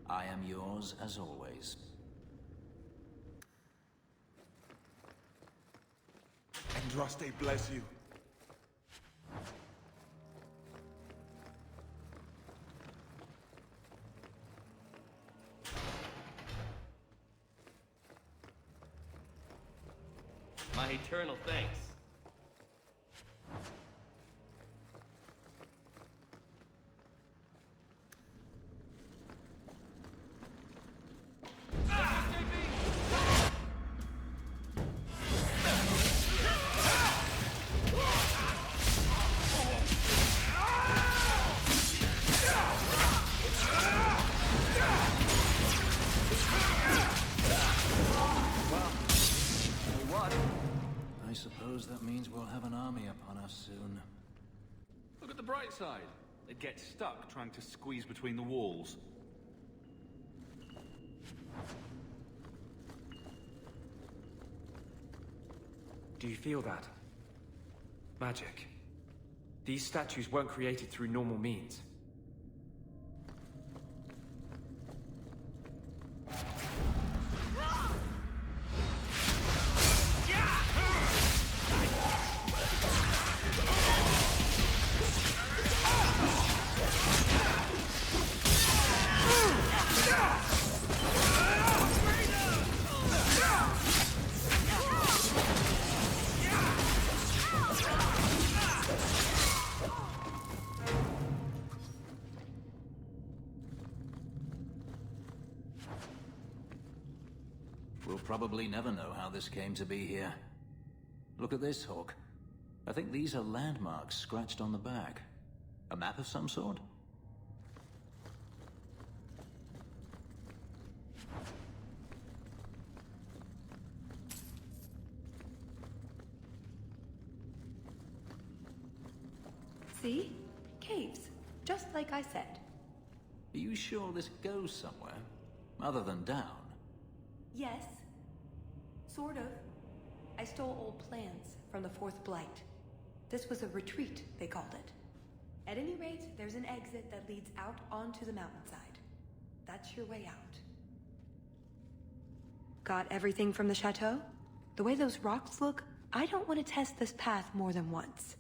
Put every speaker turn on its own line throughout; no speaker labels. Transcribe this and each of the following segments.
I am yours as always.
Andraste bless you.
My eternal thanks.
I suppose that means we'll have an army upon us soon.
Look at the bright side. They'd get stuck trying to squeeze between the walls.
Do you feel that? Magic. These statues weren't created through normal means.
We'll probably never know how this came to be here. Look at this, Hawk. I think these are landmarks scratched on the back. A map of some sort?
See? Caves. Just like I said.
Are you sure this goes somewhere? Other than down?
Yes. Sort of. I stole old plans from the Fourth Blight. This was a retreat, they called it. At any rate, there's an exit that leads out onto the mountainside. That's your way out. Got everything from the chateau? The way those rocks look, I don't want to test this path more than once.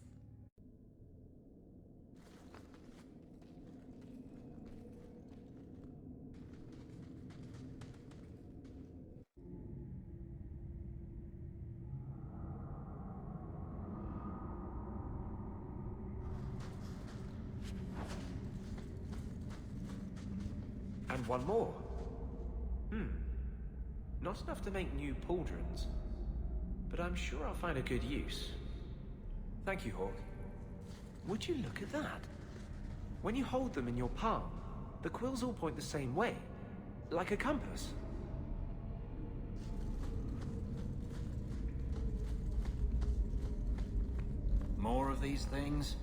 And one more. Not enough to make new pauldrons, but I'm sure I'll find a good use. Thank you, Hawk. Would you look at that? When you hold them in your palm, the quills all point the same way, like a compass.
More of these things?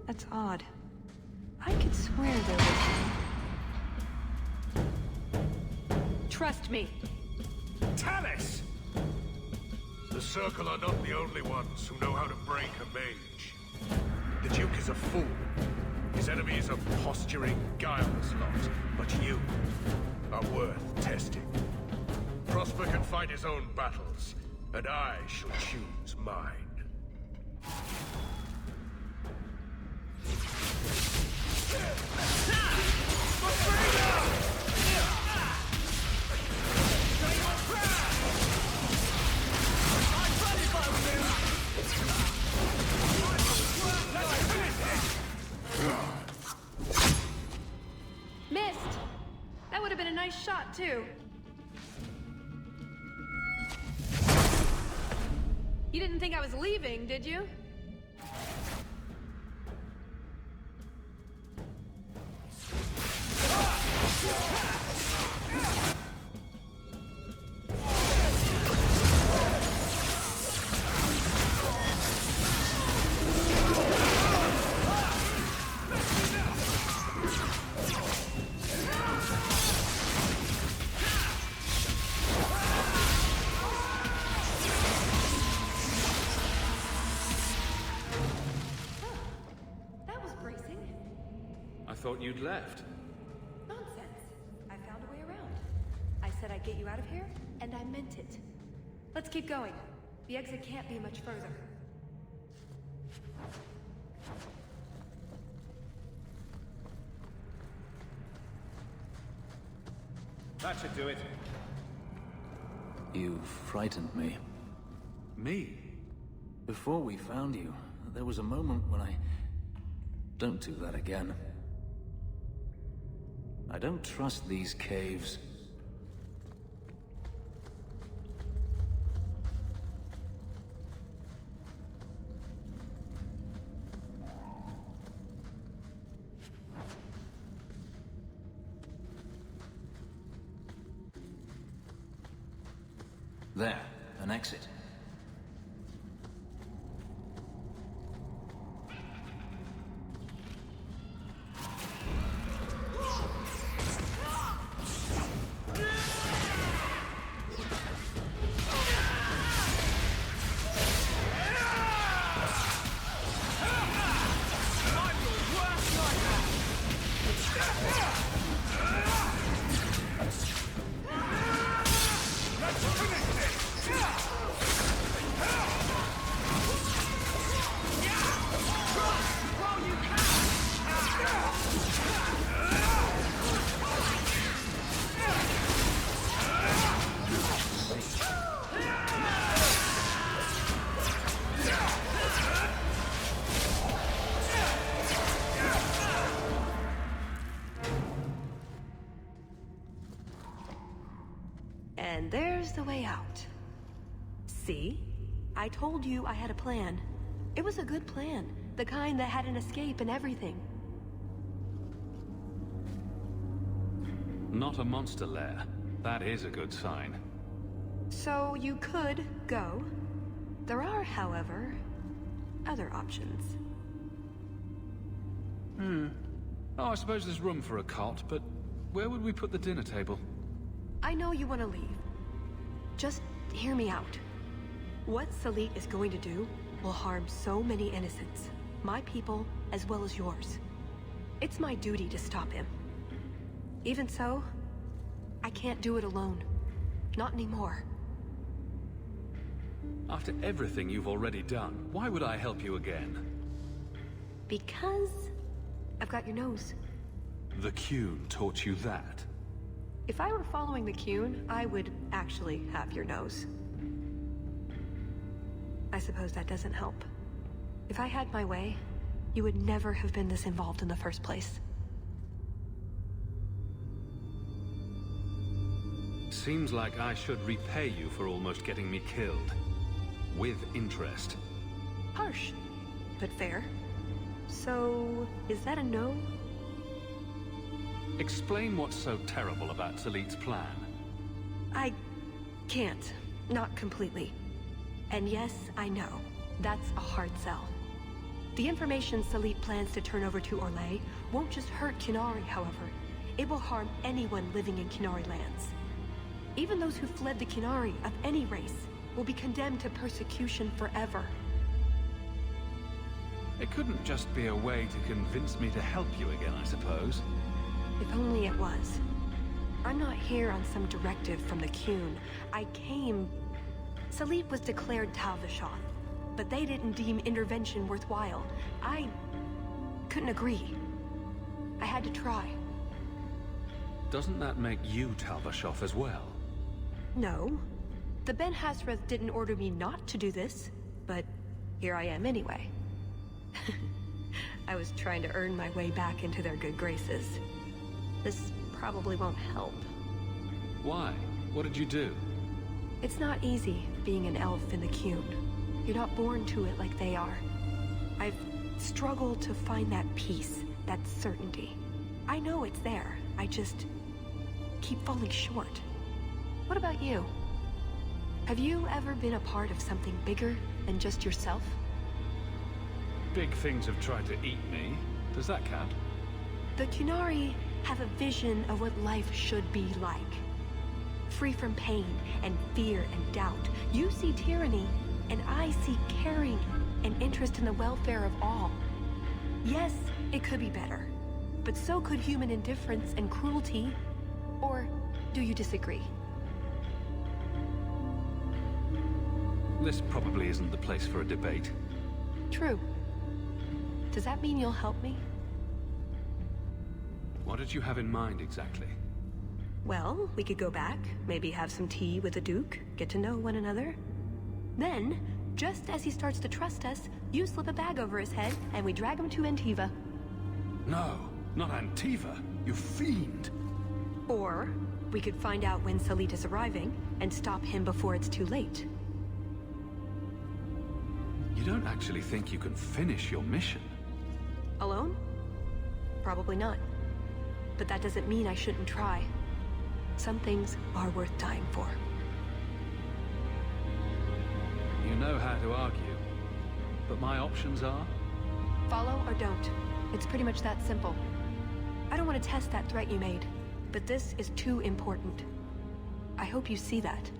That's odd. I could swear there was... Trust me.
Tallis! The Circle are not the only ones who know how to break a mage. The Duke is a fool. His enemy is a posturing, guileless lot. But you are worth testing. Prosper can fight his own battles, and I shall choose mine.
Missed! That would have been a nice shot, too. You didn't think I was leaving, did you?
I thought you'd left.
Nonsense. I found a way around. I said I'd get you out of here, and I meant it. Let's keep going. The exit can't be much further.
That should do it.
You frightened me.
Me?
Before we found you, there was a moment when I... Don't do that again. I don't trust these caves. There, an exit.
And there's the way out. See? I told you I had a plan. It was a good plan. The kind that had an escape and everything.
Not a monster lair. That is a good sign.
So you could go. There are, however, other options.
Oh, I suppose there's room for a cot, but where would we put the dinner table?
I know you want to leave. Just hear me out. What Salit is going to do will harm so many innocents. My people, as well as yours. It's my duty to stop him. Even so, I can't do it alone. Not anymore.
After everything you've already done, why would I help you again?
Because I've got your nose.
The Qun taught you that?
If I were following the Qun, I would actually have your nose. I suppose that doesn't help. If I had my way, you would never have been this involved in the first place.
Seems like I should repay you for almost getting me killed. With interest.
Harsh, but fair. So, is that a no?
Explain what's so terrible about Salit's plan.
I can't. Not completely. And yes, I know. That's a hard sell. The information Salit plans to turn over to Orlais won't just hurt Qunari, however. It will harm anyone living in Qunari lands. Even those who fled the Qunari of any race will be condemned to persecution forever.
It couldn't just be a way to convince me to help you again, I suppose.
If only it was. I'm not here on some directive from the Qun. I came... Salit was declared Tal-Vashoth, but they didn't deem intervention worthwhile. I couldn't agree. I had to try.
Doesn't that make you Tal-Vashoth as well?
No. The Ben Hasrath didn't order me not to do this, but here I am anyway. I was trying to earn my way back into their good graces. This probably won't help.
Why? What did you do?
It's not easy being an elf in the Qun. You're not born to it like they are. I've struggled to find that peace, that certainty. I know it's there, I just keep falling short. What about you? Have you ever been a part of something bigger than just yourself?
Big things have tried to eat me. Does that count?
The Qunari have a vision of what life should be like. Free from pain and fear and doubt. You see tyranny, and I see caring and interest in the welfare of all. Yes, it could be better, but so could human indifference and cruelty. Or do you disagree?
This probably isn't the place for a debate.
True. Does that mean you'll help me?
What did you have in mind exactly?
Well, we could go back, maybe have some tea with the Duke, get to know one another. Then, just as he starts to trust us, you slip a bag over his head, and we drag him to Antiva.
No, not Antiva, you fiend!
Or, we could find out when Salit is arriving, and stop him before it's too late.
You don't actually think you can finish your mission?
Alone? Probably not. But that doesn't mean I shouldn't try. Some things are worth dying for.
You know how to argue, but my options are?
Follow or don't. It's pretty much that simple. I don't want to test that threat you made, but this is too important. I hope you see that.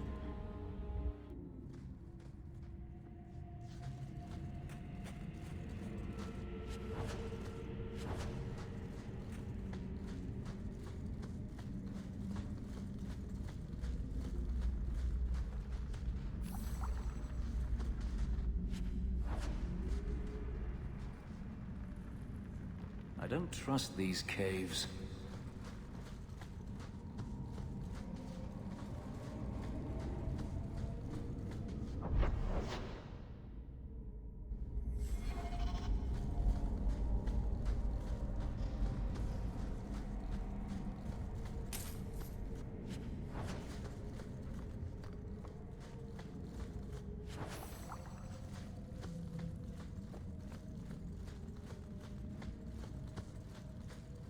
I don't trust these caves.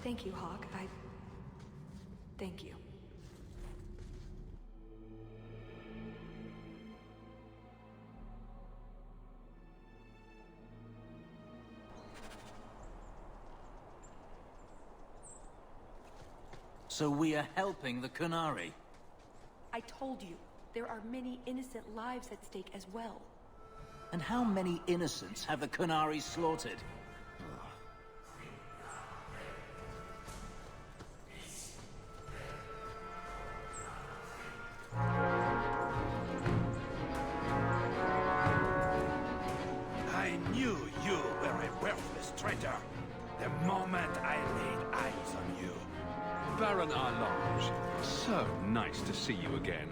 Thank you, Hawk. Thank you.
So we are helping the Qunari.
I told you, there are many innocent lives at stake as well.
And how many innocents have the Qunari slaughtered?
I knew you were a worthless traitor the moment I laid eyes on you.
Baron Arlange, so nice to see you again.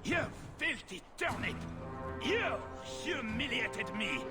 You filthy turnip! You humiliated me!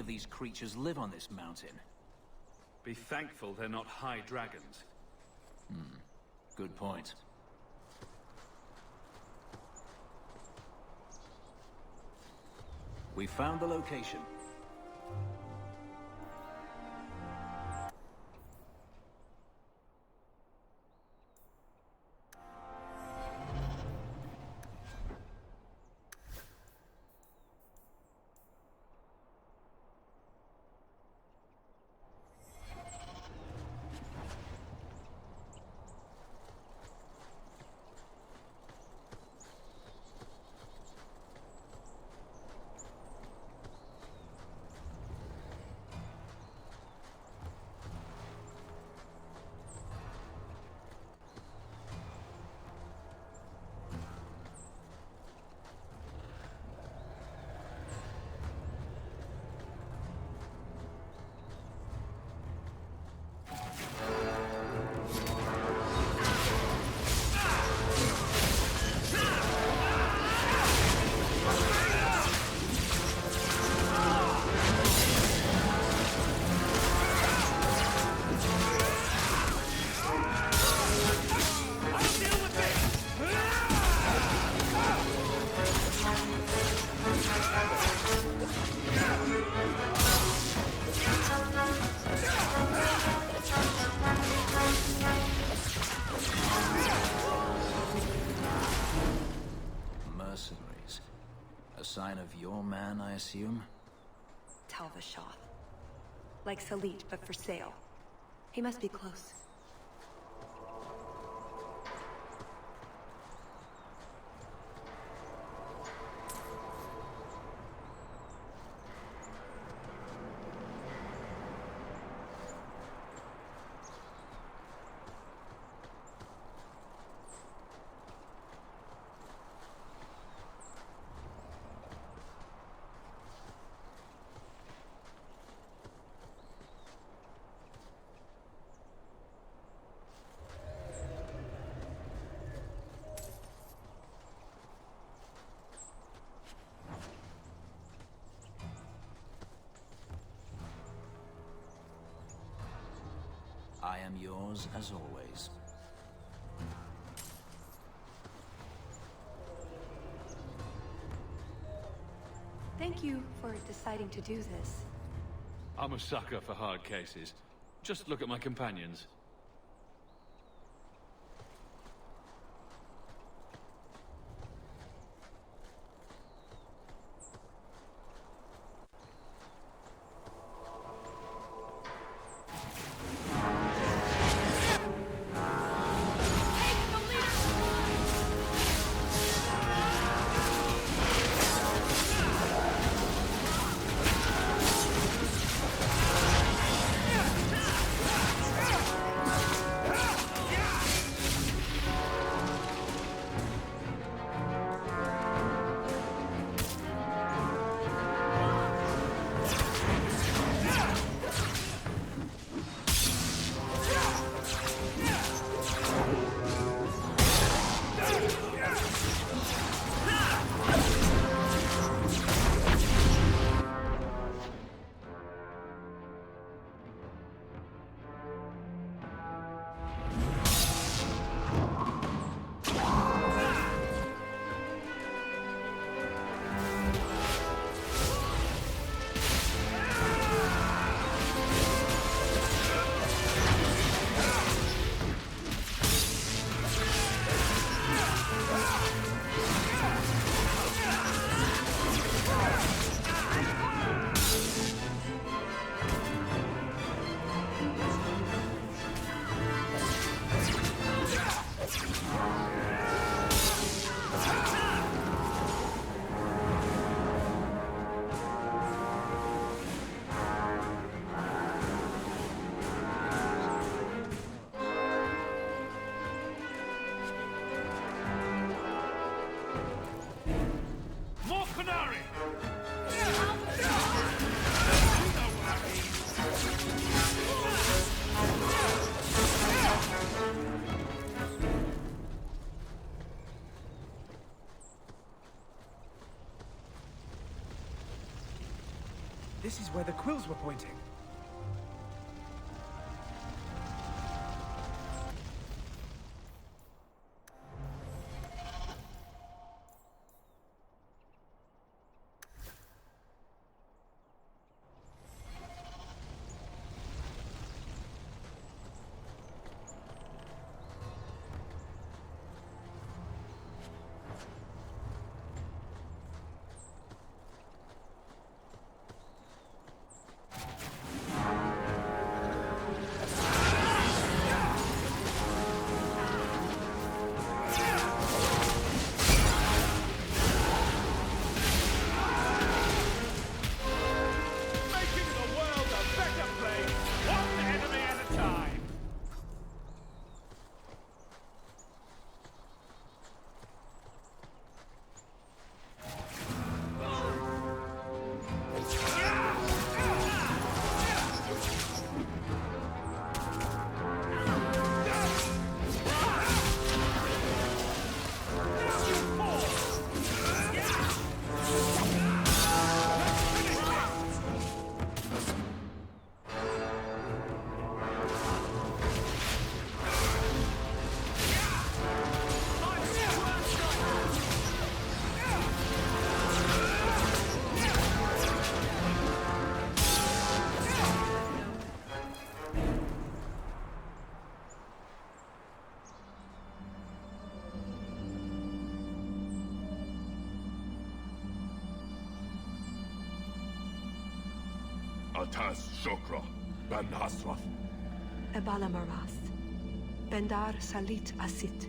of these creatures live on this mountain?
Be thankful they're not high dragons.
Good point. We found the location. Mercenaries. A sign of your man, I assume?
Talvashoth. Like Salit, but for sale. He must be close.
I am yours as always.
Thank you for deciding to do this.
I'm a sucker for hard cases. Just look at my companions.
This is where the quills were pointing.
Atas Shokra, Ben Hasrath.
Ebala Maras. Bendar Salit Asit.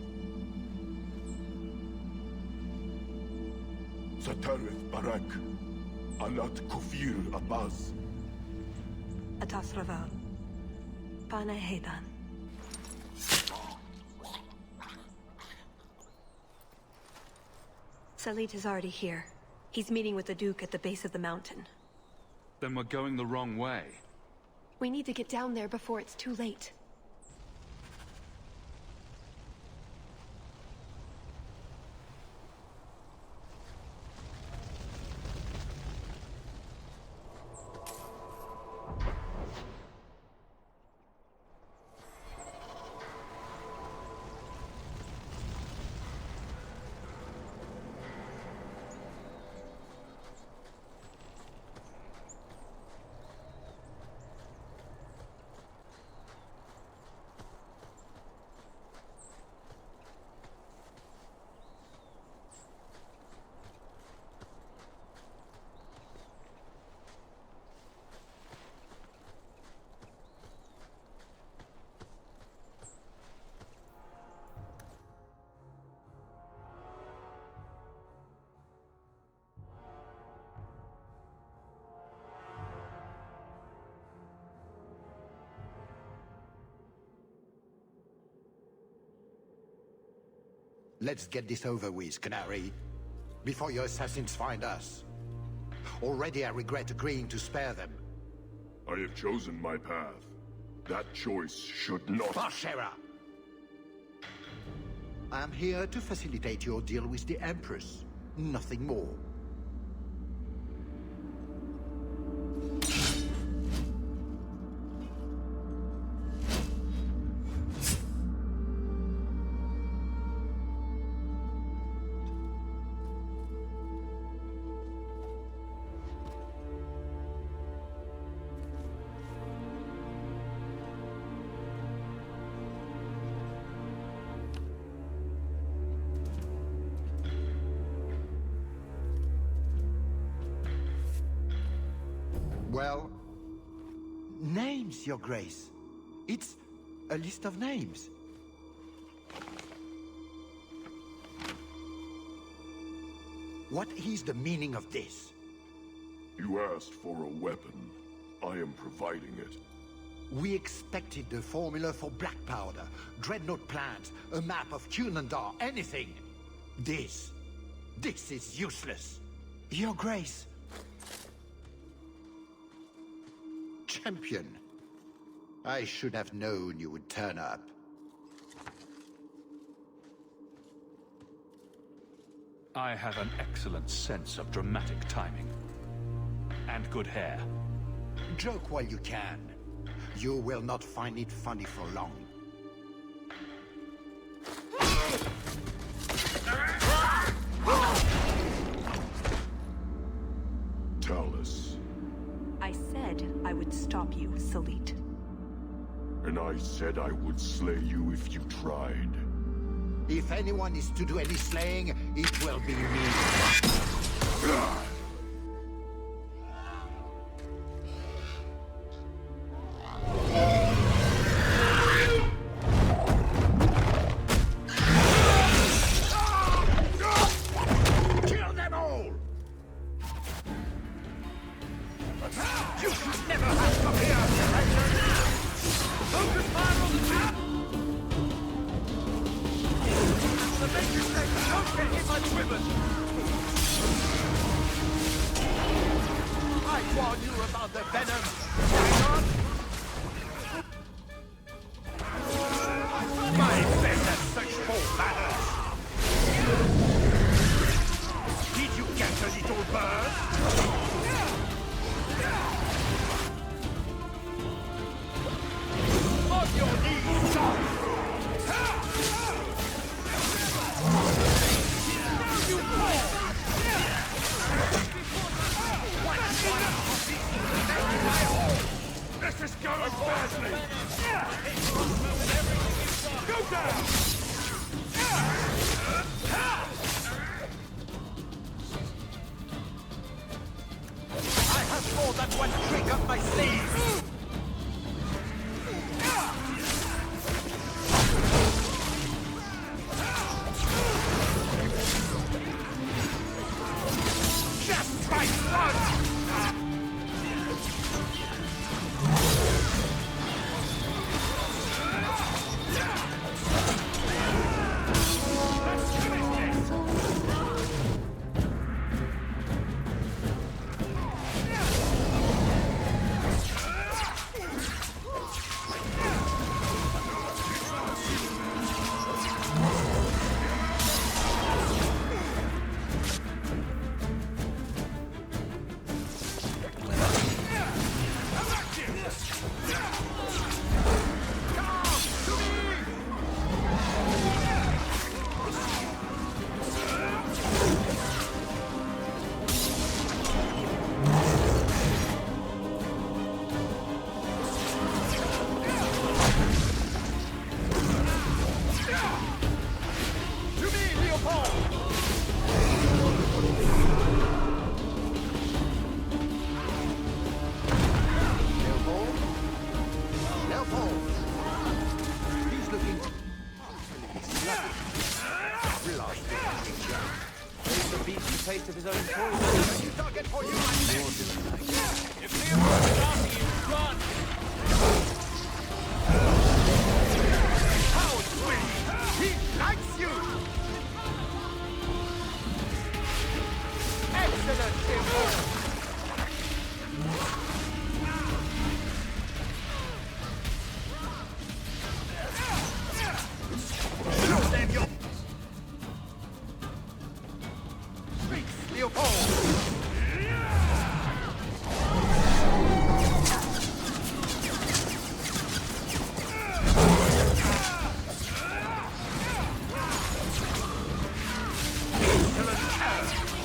Satarith Barak, Alat Kufir Abbas.
Atas Raval. Pana Hedan. Salit is already here. He's meeting with the Duke at the base of the mountain.
Then we're going the wrong way.
We need to get down there before it's too late.
Let's get this over with, Canary, before your assassins find us. Already I regret agreeing to spare them.
I have chosen my path. That choice should not...
Bashera! I am here to facilitate your deal with the Empress. Nothing more. Well, names, Your Grace. It's a list of names. What is the meaning of this?
You asked for a weapon. I am providing it.
We expected the formula for black powder, dreadnought plans, a map of Cunandar, anything. This is useless. Your Grace. Champion. I should have known you would turn up.
I have an excellent sense of dramatic timing. And good hair.
Joke while you can. You will not find it funny for long.
Tell us.
I said I would stop you, Salit.
And I said I would slay you if you tried.
If anyone is to do any slaying, it will be me.
Kill them all! You should never have come here!
Focus fire on the trap! The major said, don't get hit by the ribbon!
I warn you about the venom. Hang on.
My better search for manners! Did you get a little bird? On your knees, son! Now you fall! This is going badly! Go down!
I have more than one trick up my sleeve.
Just try run!
The beast the taste of his own toys.
You target for you,
If Leopold is after you, run!
How sweet! He likes you! Excellent, Leopold! Show them your... Freaks, Leopold!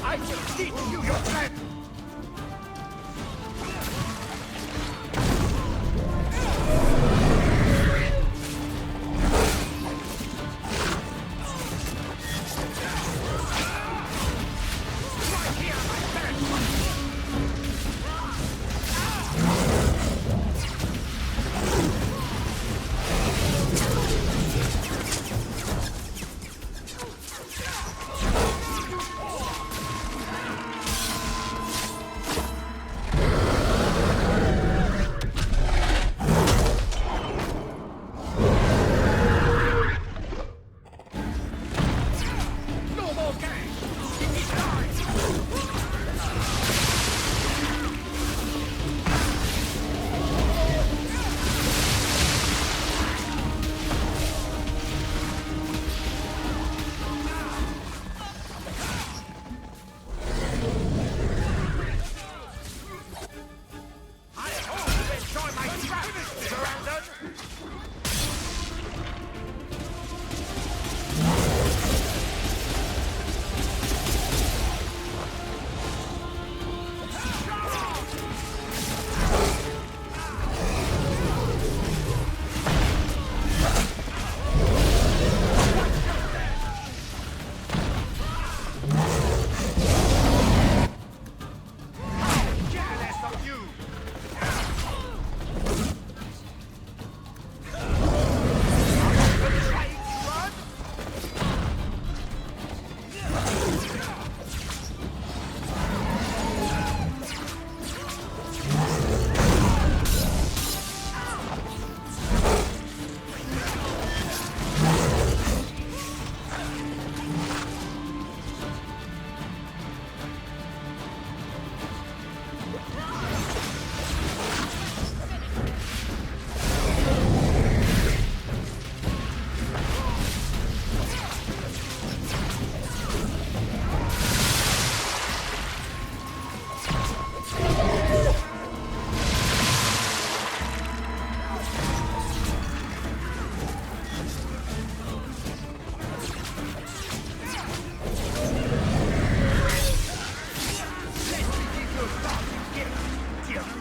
I will teach you your strength!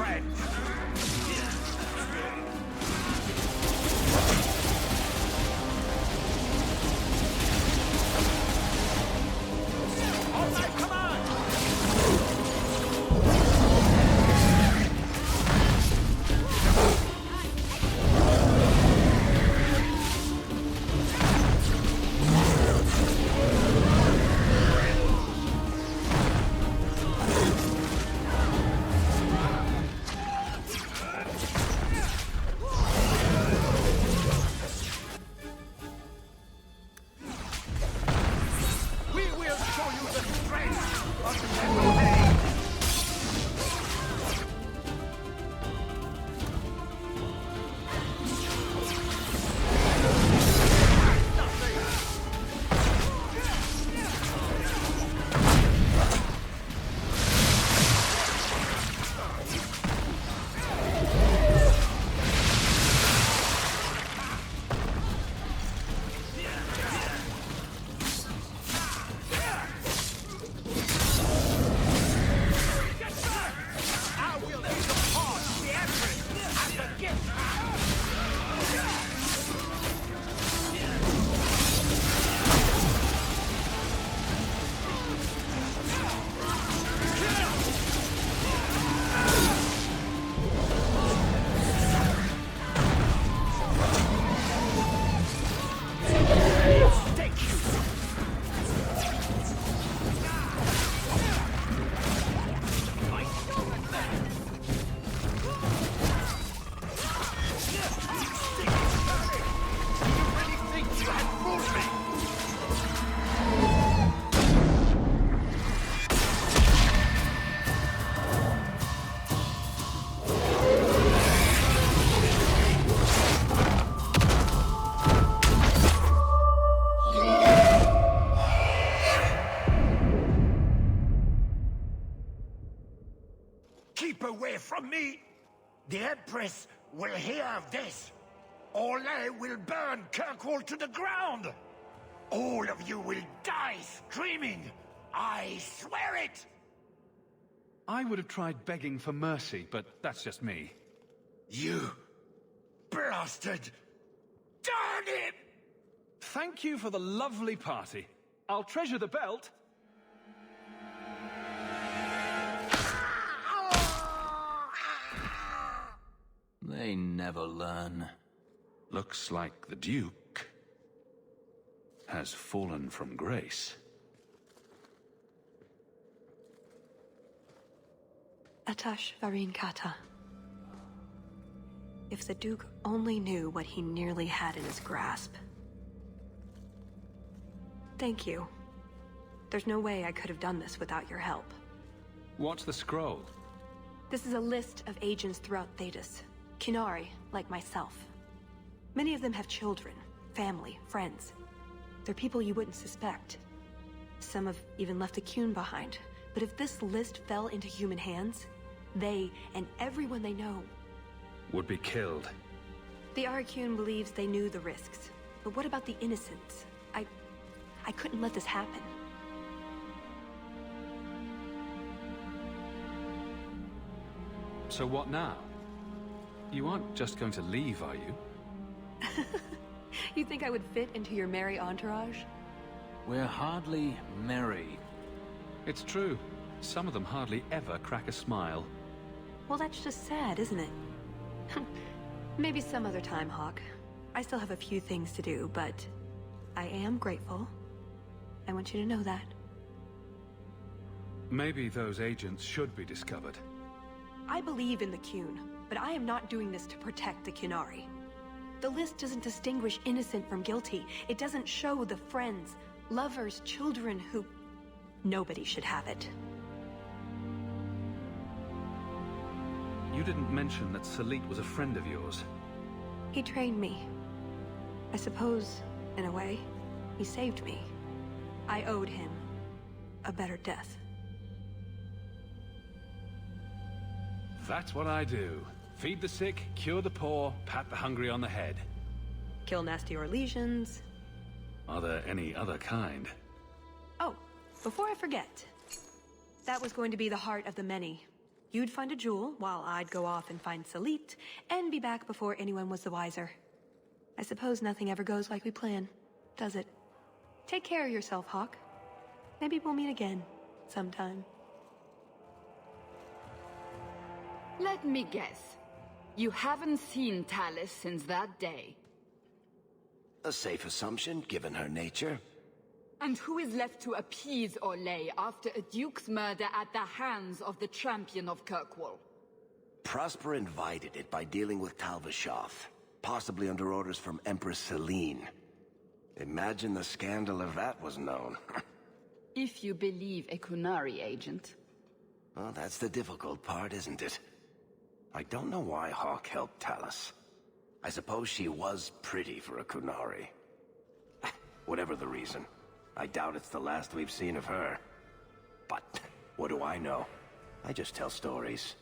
friend! On my command! Keep away from me! The Empress will hear of this. Orlais will burn Kirkwall to the ground! All of you will die screaming! I swear it!
I would have tried begging for mercy, but that's just me.
You blasted! Darn it!
Thank you for the lovely party. I'll treasure the belt.
They never learn.
Looks like the Duke has fallen from grace.
Atash Varin Kata. If the Duke only knew what he nearly had in his grasp. Thank you. There's no way I could have done this without your help.
What's the scroll?
This is a list of agents throughout Thetis. Qunari, like myself. Many of them have children, family, friends. They're people you wouldn't suspect. Some have even left a Qun behind. But if this list fell into human hands, they and everyone they know
Would be killed.
The Arcune believes they knew the risks. But what about the innocents? I couldn't let this happen.
So what now? You aren't just going to leave, are you?
You think I would fit into your merry entourage?
We're hardly merry.
It's true. Some of them hardly ever crack a smile.
Well, that's just sad, isn't it? Maybe some other time, Hawk. I still have a few things to do, but I am grateful. I want you to know that.
Maybe those agents should be discovered.
I believe in the Qun, but I am not doing this to protect the Qunari. The list doesn't distinguish innocent from guilty. It doesn't show the friends, lovers, children who... Nobody should have it.
You didn't mention that Salit was a friend of yours.
He trained me. I suppose, in a way, he saved me. I owed him a better death.
That's what I do. Feed the sick, cure the poor, pat the hungry on the head.
Kill nasty Orlesians.
Are there any other kind?
Oh, before I forget. That was going to be the heart of the many. You'd find a jewel, while I'd go off and find Salit, and be back before anyone was the wiser. I suppose nothing ever goes like we plan, does it? Take care of yourself, Hawk. Maybe we'll meet again, sometime.
Let me guess. You haven't seen Talus since that day.
A safe assumption, given her nature.
And who is left to appease Orlais after a duke's murder at the hands of the champion of Kirkwall?
Prosper invited it by dealing with Tal Vashoth, possibly under orders from Empress Celine. Imagine the scandal if that was known.
If you believe a Kunari agent.
Well, that's the difficult part, isn't it? I don't know why Hawk helped Talus. I suppose she was pretty for a Kunari. Whatever the reason, I doubt it's the last we've seen of her. But what do I know? I just tell stories.